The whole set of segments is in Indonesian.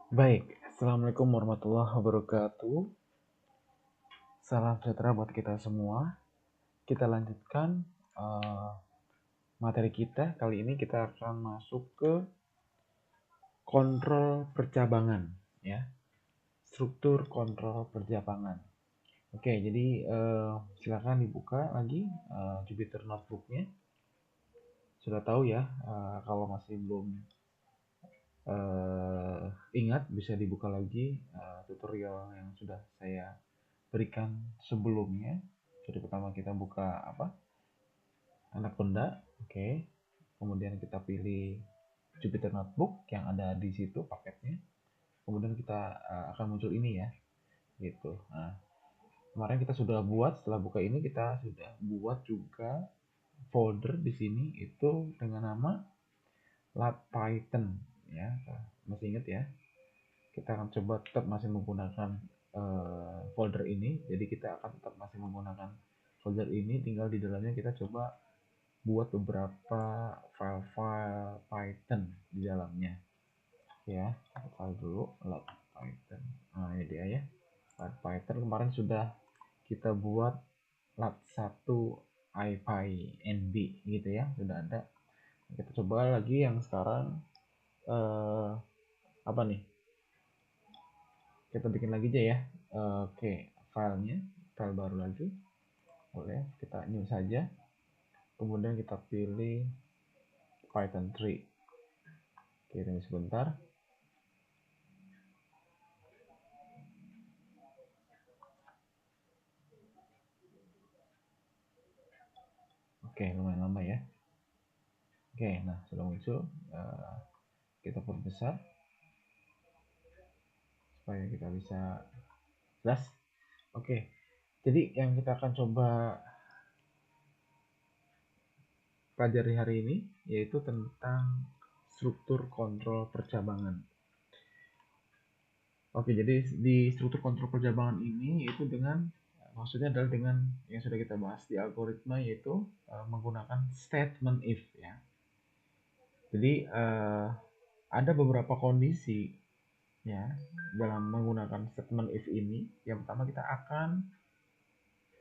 Baik, Assalamualaikum warahmatullahi wabarakatuh. Salam sejahtera buat kita semua. Kita lanjutkan materi kita. Kali ini kita akan masuk ke kontrol percabangan, ya. Struktur kontrol percabangan. Oke, jadi silakan dibuka lagi Jupyter Notebook-nya. Sudah tahu ya, kalau masih belum ingat bisa dibuka lagi tutorial yang sudah saya berikan sebelumnya. Jadi pertama kita buka anak benda, oke. Kemudian kita pilih Jupyter Notebook yang ada di situ paketnya. Kemudian kita akan muncul ini ya, gitu. Nah, kemarin kita sudah buat, setelah buka ini kita sudah buat juga folder di sini itu dengan nama lab Python ya. Masih ingat ya? Kita akan coba tetap masih menggunakan folder ini. Jadi kita akan tetap masih menggunakan folder ini, tinggal di dalamnya kita coba buat beberapa file-file Python di dalamnya ya. File dulu lab Python. Nah ini dia ya, lab Python. Kemarin sudah kita buat lab 1 IPyNB gitu ya, sudah ada. Kita coba lagi yang sekarang apa nih, kita bikin lagi aja ya. Oke, filenya, file baru lagi, boleh kita new saja. Kemudian kita pilih Python 3. Oke, tunggu sebentar. Oke, lumayan lama ya. Oke, nah sudah muncul. Kita perbesar supaya kita bisa jelas. Oke, jadi yang kita akan coba pelajari hari ini yaitu tentang struktur kontrol percabangan. Oke, jadi di struktur kontrol percabangan ini yaitu maksudnya adalah dengan yang sudah kita bahas di algoritma, yaitu menggunakan statement if ya. Jadi ada beberapa kondisi ya dalam menggunakan statement if ini. Yang pertama, kita akan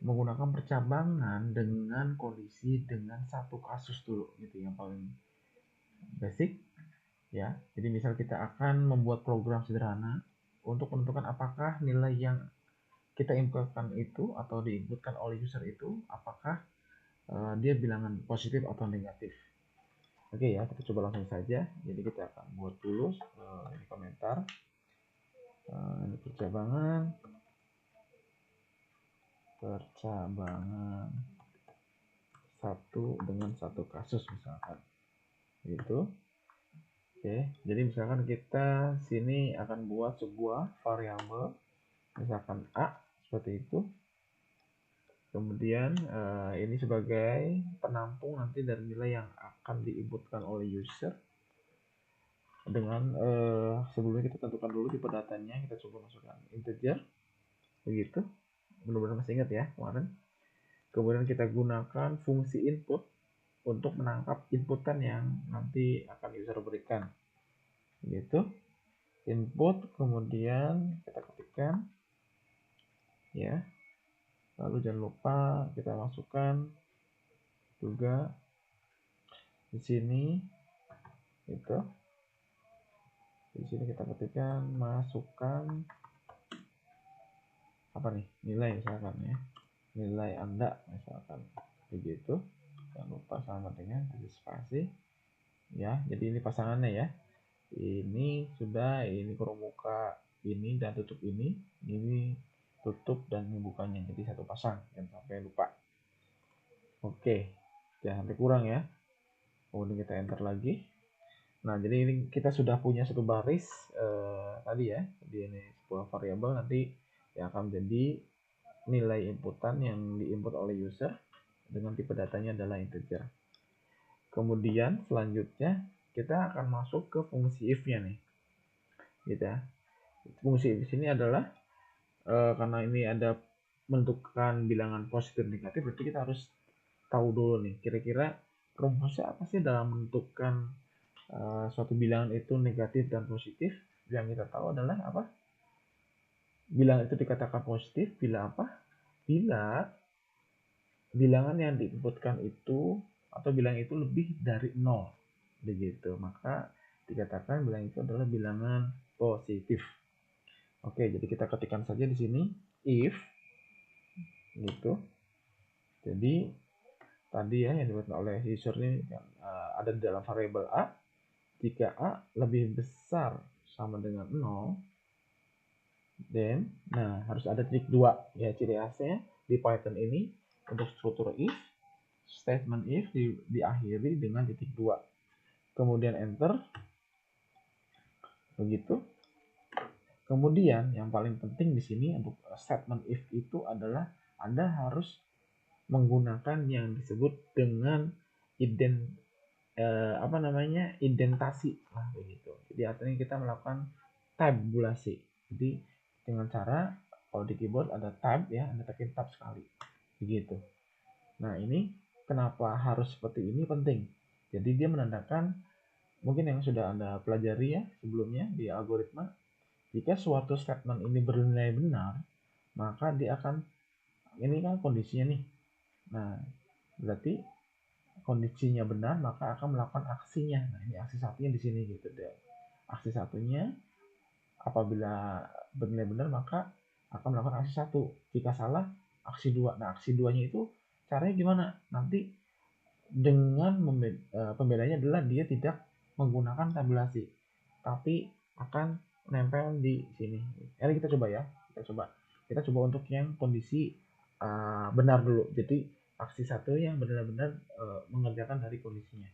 menggunakan percabangan dengan kondisi dengan satu kasus dulu, gitu yang paling basic ya. Jadi misal kita akan membuat program sederhana untuk menentukan apakah nilai yang kita inputkan itu atau diinputkan oleh user itu apakah dia bilangan positif atau negatif. Oke ya, kita coba langsung saja. Jadi kita akan buat dulu ini komentar, ini percabangan satu dengan satu kasus misalkan gitu. Oke, jadi misalkan kita sini akan buat sebuah variabel misalkan A seperti itu. Kemudian ini sebagai penampung nanti dari nilai yang akan diinputkan oleh user. Dengan sebelumnya kita tentukan dulu tipe datanya, kita coba masukkan integer begitu. Benar-benar masih ingat ya kemarin. Kemudian kita gunakan fungsi input untuk menangkap inputan yang nanti akan user berikan gitu. Input, kemudian kita ketikkan ya, lalu jangan lupa kita masukkan juga di sini itu. Di sini kita ketikkan masukkan apa nih, nilai misalkan ya, nilai Anda misalkan begitu. Jangan lupa sama dengan spasi ya. Jadi ini pasangannya ya, ini sudah, ini kurung muka ini dan tutup ini tutup dan ini bukanya, jadi satu pasang, jangan sampai lupa. Oke, jangan sampai kurang ya. Kemudian kita enter lagi. Nah, jadi ini kita sudah punya satu baris tadi ya. Jadi ini sebuah variabel nanti yang akan menjadi nilai inputan yang diinput oleh user dengan tipe datanya adalah integer. Kemudian selanjutnya kita akan masuk ke fungsi if-nya nih. Gitu ya. Fungsi if di sini adalah karena ini ada menentukan bilangan positif negatif, berarti kita harus tahu dulu nih kira-kira rumusnya apa sih dalam menentukan suatu bilangan itu negatif dan positif. yang kita tahu adalah apa? Bilangan itu dikatakan positif bila apa? Bila bilangan yang diinputkan itu atau bilangan itu lebih dari 0. Begitu. Maka dikatakan bilangan itu adalah bilangan positif. Oke, jadi kita ketikkan saja di sini if gitu. Jadi tadi ya yang dibuat oleh user ini ada di dalam variabel A. Jika A lebih besar sama dengan 0, then harus ada titik 2 ya ciri khasnya di Python ini untuk struktur if, statement if diakhiri dengan titik 2. Kemudian enter. Begitu. Kemudian yang paling penting di sini untuk statement if itu adalah Anda harus menggunakan yang disebut dengan indentasi lah begitu. Jadi artinya kita melakukan tabulasi. Jadi dengan cara kalau di keyboard ada tab ya, Anda tekan tab sekali. Begitu. Nah, ini kenapa harus seperti ini penting. Jadi dia menandakan mungkin yang sudah Anda pelajari ya sebelumnya di algoritma, jika suatu statement ini bernilai benar, maka dia akan ini kan kondisinya nih. Nah, berarti kondisinya benar maka akan melakukan aksinya. Nah, ini aksi satunya di sini gitu deh. Aksi satunya apabila bernilai benar maka akan melakukan aksi satu. Jika salah aksi dua. Nah, aksi duanya itu caranya gimana? Nanti dengan pembedanya adalah dia tidak menggunakan tabulasi, tapi akan nempel di sini. Ini kita coba ya. Kita coba untuk yang kondisi benar dulu. Jadi aksi satu yang benar-benar mengerjakan dari kondisinya.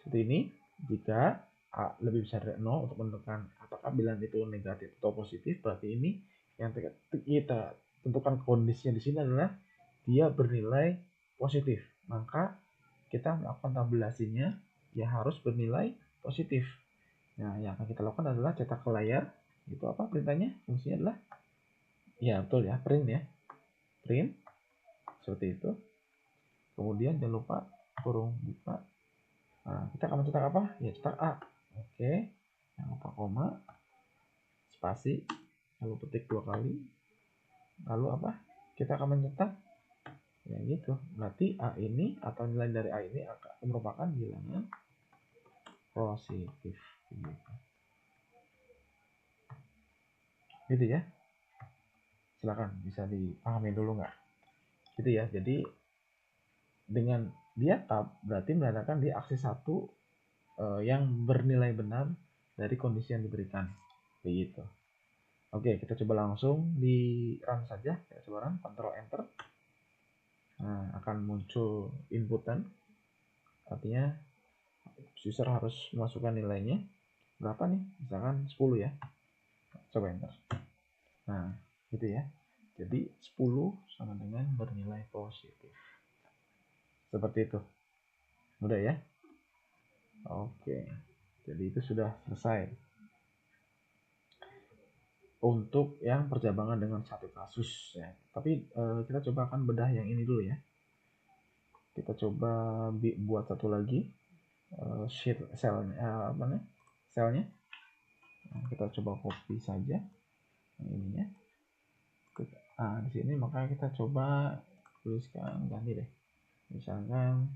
Seperti ini, jika A lebih besar dari 0 untuk menentukan apakah bilangan itu negatif atau positif, berarti ini yang kita tentukan kondisinya di sini adalah dia bernilai positif. Maka kita melakukan tabulasinya ya harus bernilai positif. Nah, yang akan kita lakukan adalah cetak ke layar. Itu apa perintahnya? Fungsinya adalah ya betul ya, print ya. Print seperti itu. Kemudian jangan lupa kurung buka. Nah, kita akan mencetak apa? Ya cetak A. Oke. Jangan lupa koma, spasi, lalu petik 2 kali. Lalu apa? Kita akan mencetak ya gitu. Berarti A ini atau nilai dari A ini akan merupakan bilangan positif gitu ya. Silakan bisa dipahami dulu nggak gitu ya. Jadi dengan dia tab berarti menandakan dia aksi satu yang bernilai benar dari kondisi yang diberikan begitu. Oke, kita coba langsung di run saja. Kita coba run, Ctrl Enter. Nah, akan muncul inputan, artinya user harus memasukkan nilainya berapa nih, misalkan 10 ya. Coba enter. Nah, gitu ya. Jadi 10 sama dengan bernilai positif. Seperti itu. Mudah ya? Oke. Jadi itu sudah selesai. Untuk yang percabangan dengan satu kasus ya. Tapi kita coba akan bedah yang ini dulu ya. Kita coba buat satu lagi sheet selnya selnya. Nah, kita coba copy saja ininya. Di sini maka kita coba tuliskan ganti deh. Misalkan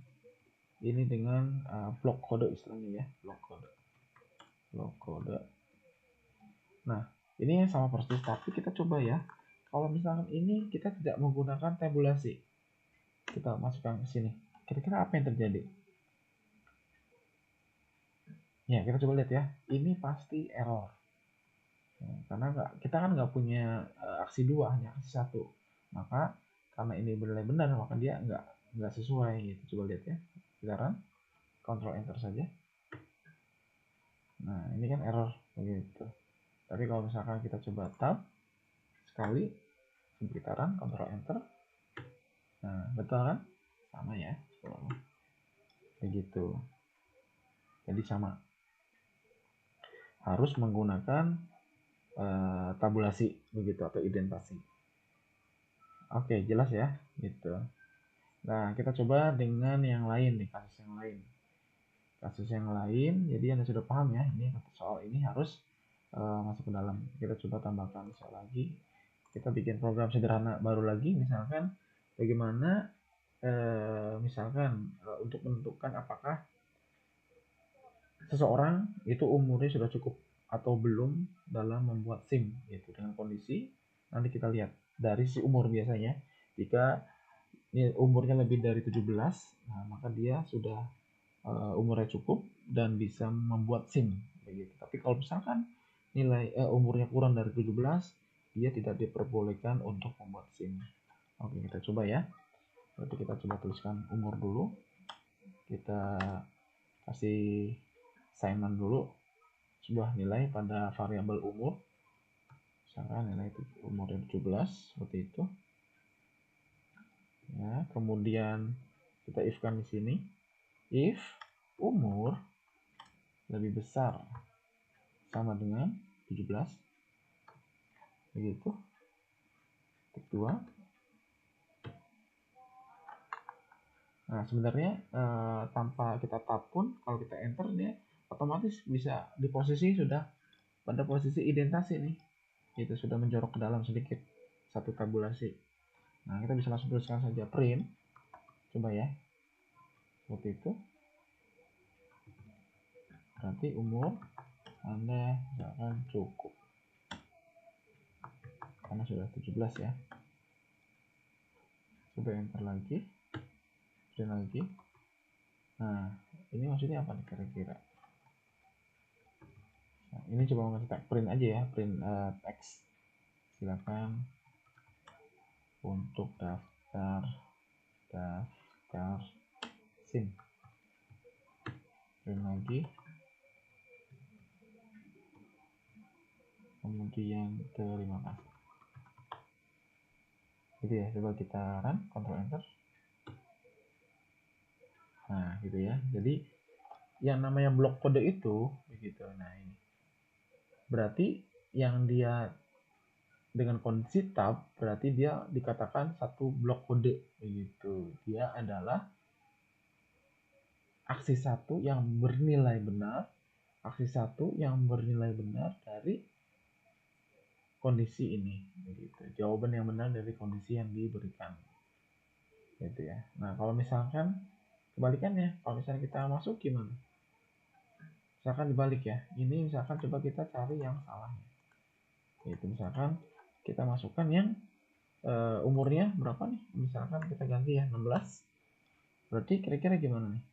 ini dengan blok kode istilahnya ya, blok kode. Nah, ini sama persis tapi kita coba ya. Kalau misalkan ini kita tidak menggunakan tabulasi, kita masukkan ke sini. Kira-kira apa yang terjadi? Ya, kita coba lihat ya. Ini pasti error. Karena kita kan nggak punya aksi 2, hanya aksi 1. Maka karena ini benar-benar maka dia nggak sesuai gitu. Coba lihat ya. Kita run, Ctrl Enter saja. Nah, ini kan error begitu. Tapi kalau misalkan kita coba tab sekali, kita run, Ctrl Enter. Nah, betul kan? Sama ya. Begitu. Jadi sama. Harus menggunakan tabulasi begitu atau identasi. Oke, jelas ya, gitu. Nah, kita coba dengan yang lain nih, kasus yang lain. Jadi Anda sudah paham ya, ini soal ini harus masuk ke dalam. Kita coba tambahkan sekali lagi. Kita bikin program sederhana baru lagi, misalkan bagaimana misalkan untuk menentukan apakah seseorang itu umurnya sudah cukup atau belum dalam membuat SIM, yaitu dengan kondisi nanti kita lihat dari si umur. Biasanya jika ini umurnya lebih dari 17, nah maka dia sudah umurnya cukup dan bisa membuat SIM begitu. Tapi kalau misalkan nilai umurnya kurang dari 17, dia tidak diperbolehkan untuk membuat SIM. Oke, kita coba ya. Berarti kita coba tuliskan umur dulu. Kita kasih assignment dulu sebuah nilai pada variabel umur. Misalkan nilai itu umurnya 17 seperti itu. Ya, kemudian kita if-kan di sini. If umur lebih besar sama dengan 17, begitu. Titik 2. Nah, sebenarnya tanpa kita tab pun, kalau kita enter, dia otomatis bisa di posisi sudah pada posisi indentasi nih. Itu sudah menjorok ke dalam sedikit satu tabulasi. Nah, kita bisa langsung tuliskan saja print. Coba ya. Seperti itu. Berarti umur Anda misalkan cukup. Karena sudah 17 ya. Coba enter lagi. Print lagi. Nah, ini maksudnya apa nih kira-kira? Nah, ini coba ngasih tag print aja ya, print text. Silakan untuk daftar SIM. Print lagi. Kemudian terima kasih. Gitu ya, coba kita run, Ctrl Enter. Nah, gitu ya. Jadi yang namanya blok kode itu begitu. Nah, ini. Berarti yang dia dengan kondisi tab, berarti dia dikatakan satu blok kode begitu. Dia adalah aksi 1 yang bernilai benar, aksi 1 yang bernilai benar dari kondisi ini begitu. Jawaban yang benar dari kondisi yang diberikan. Gitu ya. Nah, kalau misalkan kebalikannya, kalau misalnya kita masuk gimana? Misalkan dibalik ya. Ini misalkan coba kita cari yang salahnya. Itu misalkan kita masukkan yang umurnya berapa nih? Misalkan kita ganti ya 16. Berarti kira-kira gimana nih?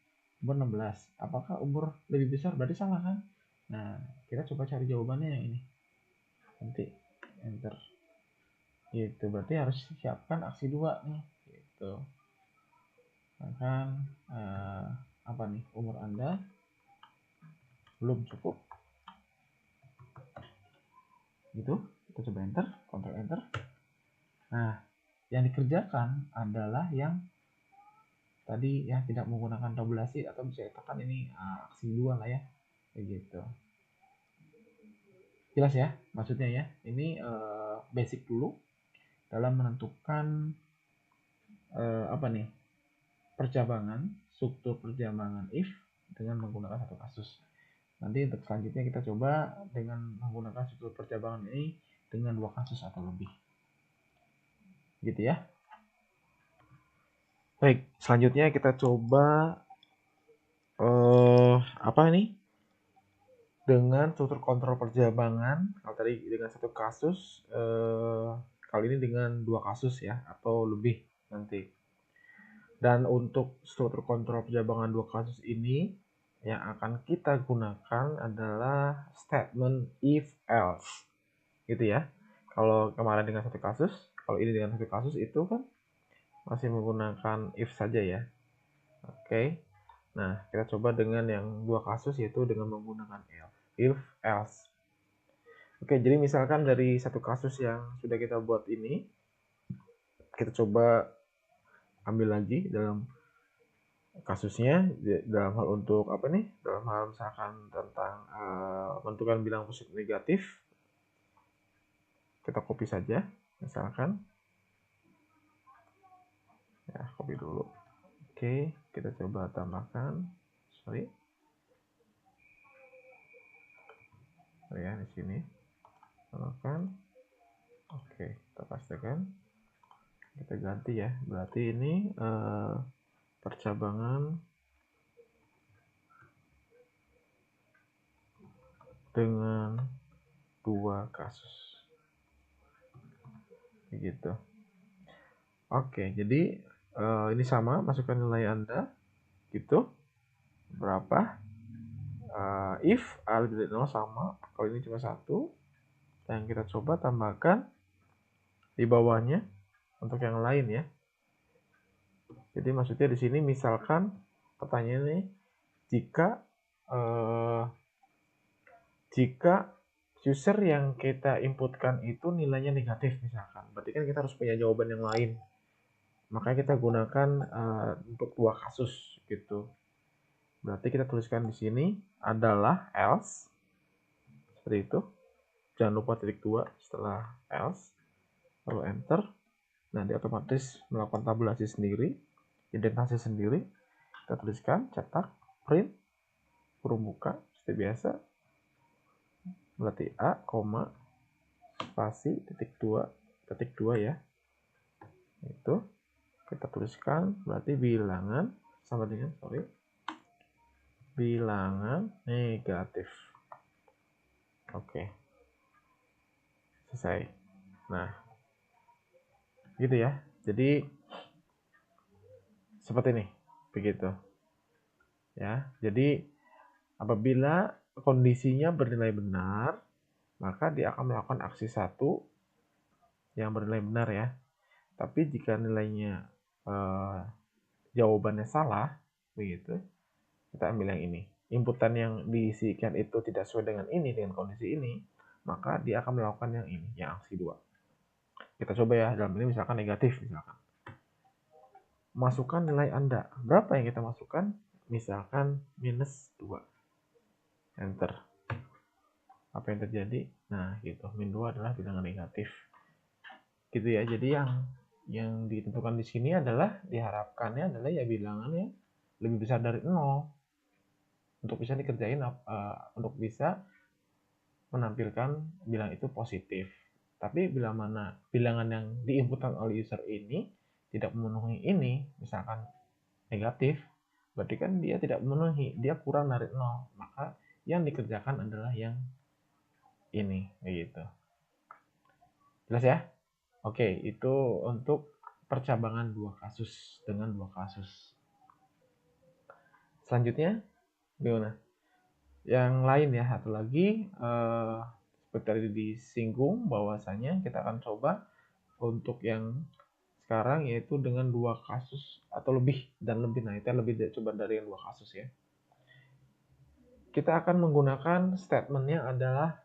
Umur 16. Apakah umur lebih besar? Berarti salah kan? Nah, kita coba cari jawabannya yang ini. Nanti enter. Gitu. Berarti harus siapkan aksi 2 nih. Gitu. Misalkan apa nih? Umur Anda belum cukup. Gitu. Kita coba enter, Ctrl Enter. Nah, yang dikerjakan adalah yang tadi ya, tidak menggunakan tabulasi, atau bisa dikatakan ini aksi 2 lah ya. Begitu. Jelas ya maksudnya ya. Ini basic dulu dalam menentukan apa nih? Percabangan, struktur percabangan if dengan menggunakan satu kasus. Nanti untuk selanjutnya kita coba dengan menggunakan struktur percabangan ini dengan 2 kasus atau lebih. Gitu ya. Baik, selanjutnya kita coba apa nih? Dengan struktur kontrol percabangan. Kalau tadi dengan satu kasus, kali ini dengan 2 kasus ya, atau lebih nanti. Dan untuk struktur kontrol percabangan 2 kasus ini, yang akan kita gunakan adalah statement if else. Gitu ya. Kalau kemarin dengan satu kasus, kalau ini dengan satu kasus, itu kan masih menggunakan if saja ya. Oke. Nah, kita coba dengan yang 2 kasus, yaitu dengan menggunakan if else. Oke, jadi misalkan dari satu kasus yang sudah kita buat ini, kita coba ambil lagi dalam kasusnya, dalam hal untuk apa nih? Dalam hal misalkan tentang menentukan bilang positif negatif. Kita copy saja, misalkan. Ya, copy dulu. Oke, kita coba tambahkan. ya di sini. Tambahkan. Oke, kita pastikan. Kita ganti ya. Berarti ini percabangan dengan 2 kasus. Begitu. Oke, jadi ini sama, masukkan nilai Anda. Gitu. Berapa? If A lebih dari 0 sama, kalau ini cuma 1. Dan kita coba tambahkan di bawahnya untuk yang lain ya. Jadi maksudnya di sini misalkan pertanyaannya jika user yang kita inputkan itu nilainya negatif misalkan, berarti kan kita harus punya jawaban yang lain. Makanya kita gunakan untuk 2 kasus gitu. Berarti kita tuliskan di sini adalah else seperti itu. Jangan lupa titik 2 setelah else, lalu enter. Nah, dia otomatis melakukan tabulasi sendiri, indentasi sendiri. Kita tuliskan cetak print huruf buka seperti biasa. Berarti A, spasi titik 2 ya. Itu kita tuliskan berarti bilangan sama dengan bilangan negatif. Oke. Selesai. Nah, gitu ya. Jadi seperti ini, begitu. Ya. Jadi apabila kondisinya bernilai benar, maka dia akan melakukan aksi 1 yang bernilai benar ya. Tapi jika nilainya jawabannya salah, begitu, kita ambil yang ini. Inputan yang diisikan itu tidak sesuai dengan ini, dengan kondisi ini, maka dia akan melakukan yang ini, yang aksi 2. Kita coba ya, dalam ini misalkan negatif, misalkan. Masukkan nilai Anda. Berapa yang kita masukkan? Misalkan minus 2. Enter. Apa yang terjadi? Nah, gitu. Min 2 adalah bilangan negatif. Gitu ya. Jadi yang ditentukan di sini adalah diharapkannya adalah ya bilangannya lebih besar dari 0 untuk bisa dikerjain untuk bisa menampilkan bilangan itu positif. Tapi bila mana bilangan yang diinputkan oleh user ini tidak memenuhi ini, misalkan negatif, berarti kan dia tidak memenuhi, dia kurang dari 0. Maka yang dikerjakan adalah yang ini, begitu. Jelas ya? Oke, itu untuk percabangan 2 kasus dengan 2 kasus. Selanjutnya gimana? Yang lain ya, satu lagi seperti tadi disinggung bahwasanya kita akan coba untuk yang sekarang yaitu dengan 2 kasus atau lebih dan lebih. Nah, itu lebih coba dari yang 2 kasus ya. Kita akan menggunakan statementnya adalah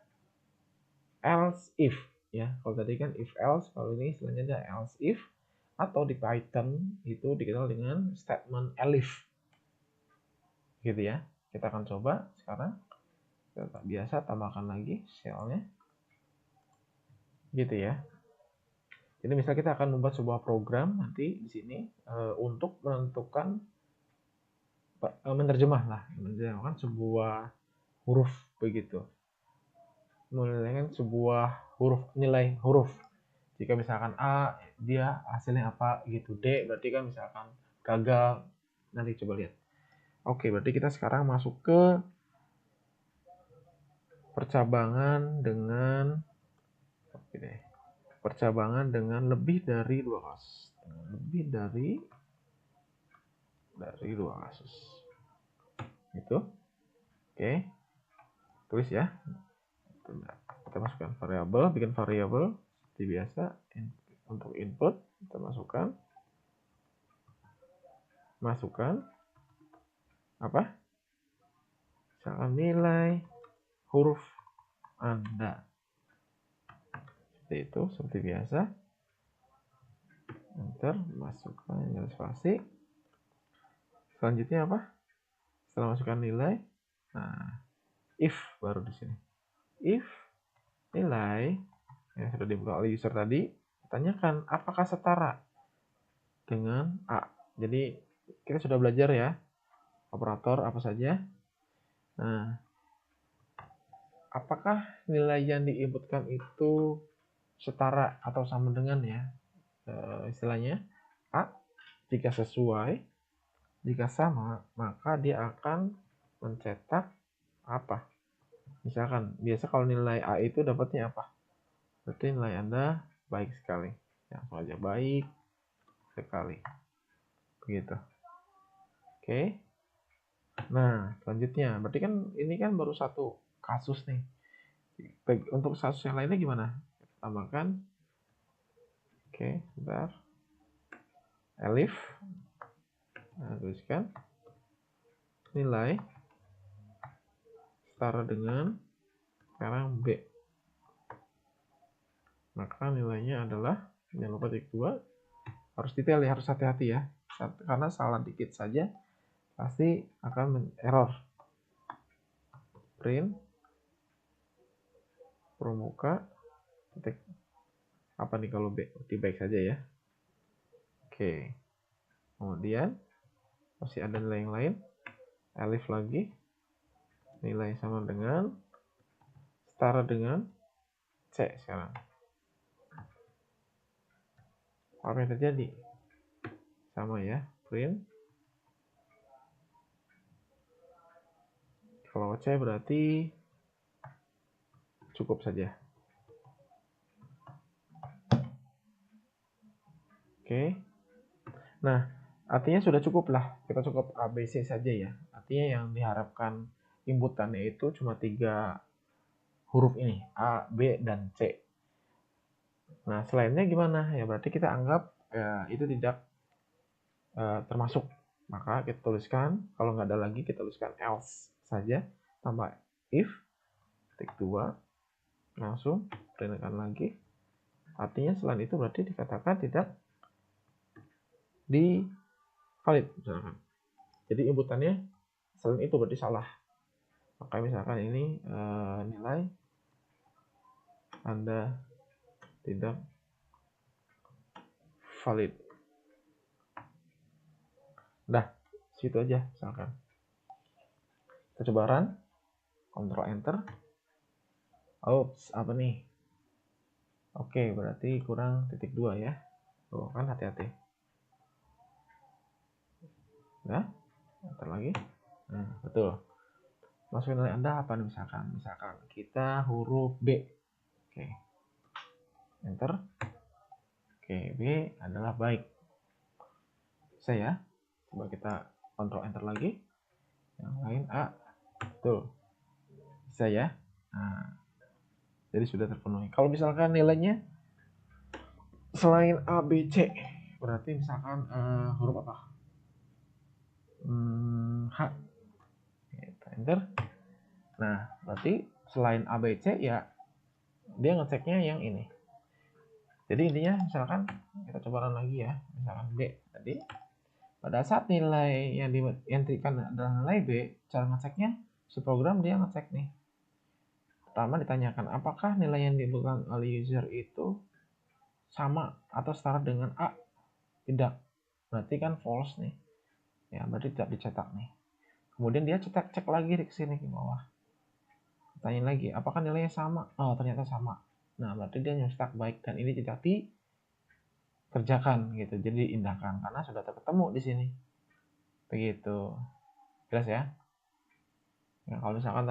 else if ya. Kalau tadi kan if else, kalau ini istilahnya ada else if, atau di Python itu dikenal dengan statement elif. Gitu ya. Kita akan coba sekarang. Kita biasa tambahkan lagi shell-nya. Gitu ya. Jadi misalnya kita akan membuat sebuah program nanti di sini untuk menentukan menerjemahkan sebuah huruf begitu. Menilaikan sebuah nilai huruf. Jika misalkan A, dia hasilnya apa gitu. D berarti kan misalkan gagal. Nanti coba lihat. Oke, berarti kita sekarang masuk ke percabangan dengan lebih dari 2 kasus. Lebih dari 2 kasus. Itu. Oke. Tulis ya. Kita masukkan variabel, bikin variabel seperti biasa. Untuk input kita masukkan apa? Misalkan nilai huruf Anda. Seperti itu, seperti biasa. Enter, masukkan nilai spasi. Selanjutnya apa? Setelah masukkan nilai, nah, if baru di sini. If nilai yang sudah dibuka oleh user tadi, tanyakan apakah setara dengan A. Jadi kita sudah belajar ya operator apa saja. Nah, apakah nilai yang diinputkan itu setara atau sama dengan ya, istilahnya A, jika sesuai, jika sama, maka dia akan mencetak apa? Misalkan, biasa kalau nilai A itu dapatnya apa? Berarti nilai Anda baik sekali. Langsung aja baik sekali. Begitu. Oke. Nah, selanjutnya, berarti kan ini kan baru satu kasus nih. Baik, untuk kasus yang lainnya gimana? Kita tambahkan. Oke, sebentar. Elif. Nah, tuliskan nilai setara dengan sekarang B. Maka nilainya adalah, jangan lupa titik 2. Harus detail ya, harus hati-hati ya. Karena salah dikit saja pasti akan error. Print Pramuka titik apa nih kalau B? Di baik saja ya. Oke. Kemudian masih ada nilai yang lain. Elif lagi. Nilai sama dengan setara dengan C sekarang. Apa yang terjadi? Sama ya. Print. Kalau C berarti cukup saja. Oke. Nah, artinya sudah cukup lah. Kita cukup ABC saja ya. Artinya yang diharapkan inputannya itu cuma 3 huruf ini. A, B, dan C. Nah, selainnya gimana? Ya berarti kita anggap itu tidak termasuk. Maka kita tuliskan, kalau nggak ada lagi kita tuliskan else saja. Tambah if, titik 2. Langsung printkan lagi. Artinya selain itu berarti dikatakan tidak di valid misalkan. Jadi inputannya selain itu berarti salah. Maka misalkan ini nilai Anda tidak valid. Dah, situ aja misalkan. Kita coba run, Ctrl Enter. Oops, apa nih? Oke, berarti kurang titik 2 ya. Tuh kan, hati-hati. Nah, enter lagi. Nah, betul. Masukin nilai Anda apa nih misalkan? Misalkan kita huruf B. Oke. Enter. Oke, B adalah baik. Saya coba kita Ctrl Enter lagi. Yang lain A. Tuh. Bisa ya. Nah, jadi sudah terpenuhi. Kalau misalkan nilainya selain A, B, C, berarti misalkan huruf apa? H. Kita enter. Nah, berarti selain A, B, C ya dia ngeceknya yang ini. Jadi intinya misalkan kita coba run lagi ya. Misalkan B tadi. Pada saat nilai yang dientrikan adalah nilai B, cara ngeceknya program dia ngecek nih. Pertama ditanyakan apakah nilai yang diberikan oleh user itu sama atau setara dengan A. Tidak. Berarti kan false nih. Ya, berarti tidak dicetak nih. Kemudian dia cek lagi di sini ke bawah. Tanya lagi, apakah nilainya sama? Oh, ternyata sama. Nah, berarti dia nyetak baik dan ini tidak dikerjakan gitu. Jadi diindahkan karena sudah ketemu di sini. Begitu. Jelas ya? Nah, kalau misalkan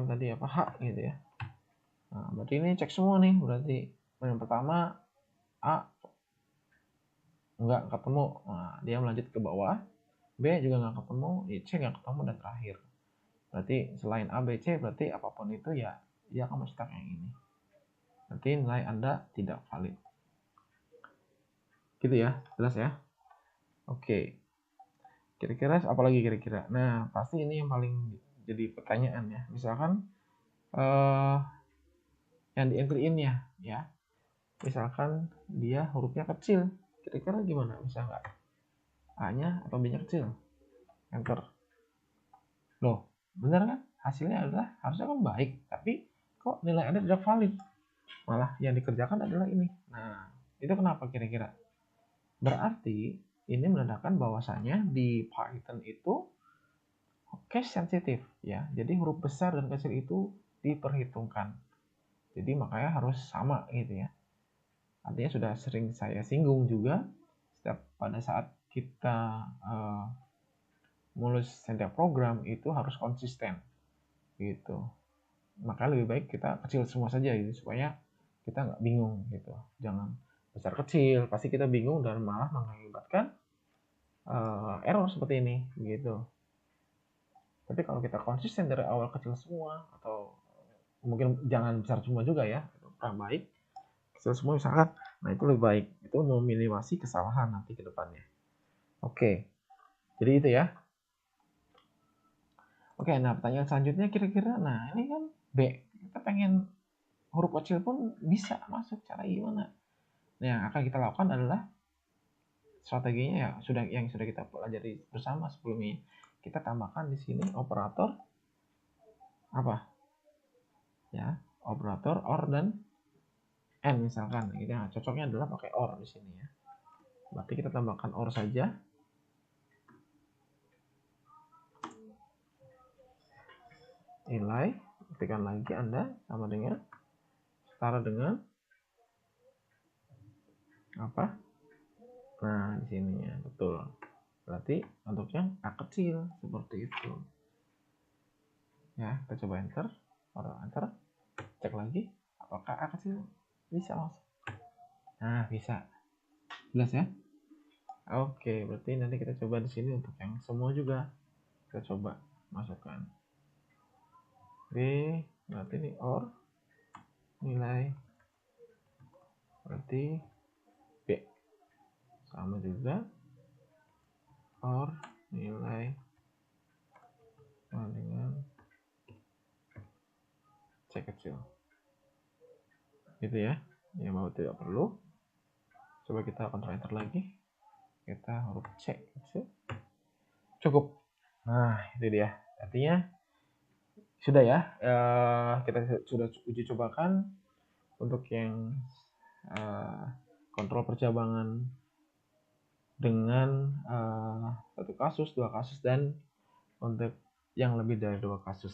tadi apa H gitu ya. Nah, berarti ini cek semua nih. Berarti yang pertama A nggak ketemu. Nah, dia melanjut ke bawah. B juga nggak ketemu, C nggak ketemu, dan terakhir. Berarti selain A, B, C, berarti apapun itu ya dia akan mencetak yang ini. Berarti nilai Anda tidak valid. Gitu ya, jelas ya? Oke. Kira-kira apalagi kira-kira? Nah, pasti ini yang paling jadi pertanyaan ya. Misalkan yang di-entry-in-nya ya. Misalkan dia hurufnya kecil. Kira-kira gimana? Bisa nggak? A-nya atau B-nya kecil? Enter. Loh, benar kan? Hasilnya adalah harusnya kan baik, tapi kok nilai Anda tidak valid? Malah yang dikerjakan adalah ini. Nah, itu kenapa kira-kira? Berarti ini menandakan bahwasanya di Python itu case sensitif ya. Jadi huruf besar dan kecil itu diperhitungkan. Jadi makanya harus sama gitu ya. Artinya sudah sering saya singgung juga setiap pada saat kita menulis setiap program itu harus konsisten gitu. Maka lebih baik kita kecil semua saja gitu supaya kita nggak bingung gitu. Jangan besar kecil, pasti kita bingung dan malah mengakibatkan error seperti ini gitu. Tapi kalau kita konsisten dari awal kecil semua atau mungkin jangan besar semua juga ya, itu kurang baik. Kecil semua misalkan, nah itu lebih baik. Itu meminimasi kesalahan nanti ke depannya. Oke, jadi itu ya. Oke, nah pertanyaan selanjutnya kira-kira, nah ini kan B, kita pengen huruf kecil pun bisa masuk, cara gimana? Nah, yang akan kita lakukan adalah strateginya ya yang sudah kita pelajari bersama sebelumnya. Kita tambahkan di sini operator apa? Ya, operator OR dan AND misalkan. Nah, cocoknya adalah pakai OR di sini ya. Berarti kita tambahkan OR saja. Nilai, ketikkan lagi Anda sama dengan setara dengan apa? Nah, di sini ya, betul. Berarti untuk yang A kecil seperti itu. Ya, kita coba enter, baru enter, cek lagi apakah A kecil bisa langsung. Nah, bisa. Jelas ya? Oke, berarti nanti kita coba di sini untuk yang semua juga. Kita coba masukkan. B, berarti ini OR nilai berarti B. Sama juga OR nilai sama dengan C kecil. Gitu ya. Ya mau tidak perlu. Coba kita kontrol enter lagi. Kita huruf C kecil. Cukup. Nah, itu dia. Artinya sudah ya. Kita sudah uji cobakan untuk yang kontrol percabangan dengan satu kasus, dua kasus, dan untuk yang lebih dari dua kasus.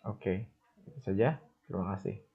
Oke, itu saja. Terima kasih.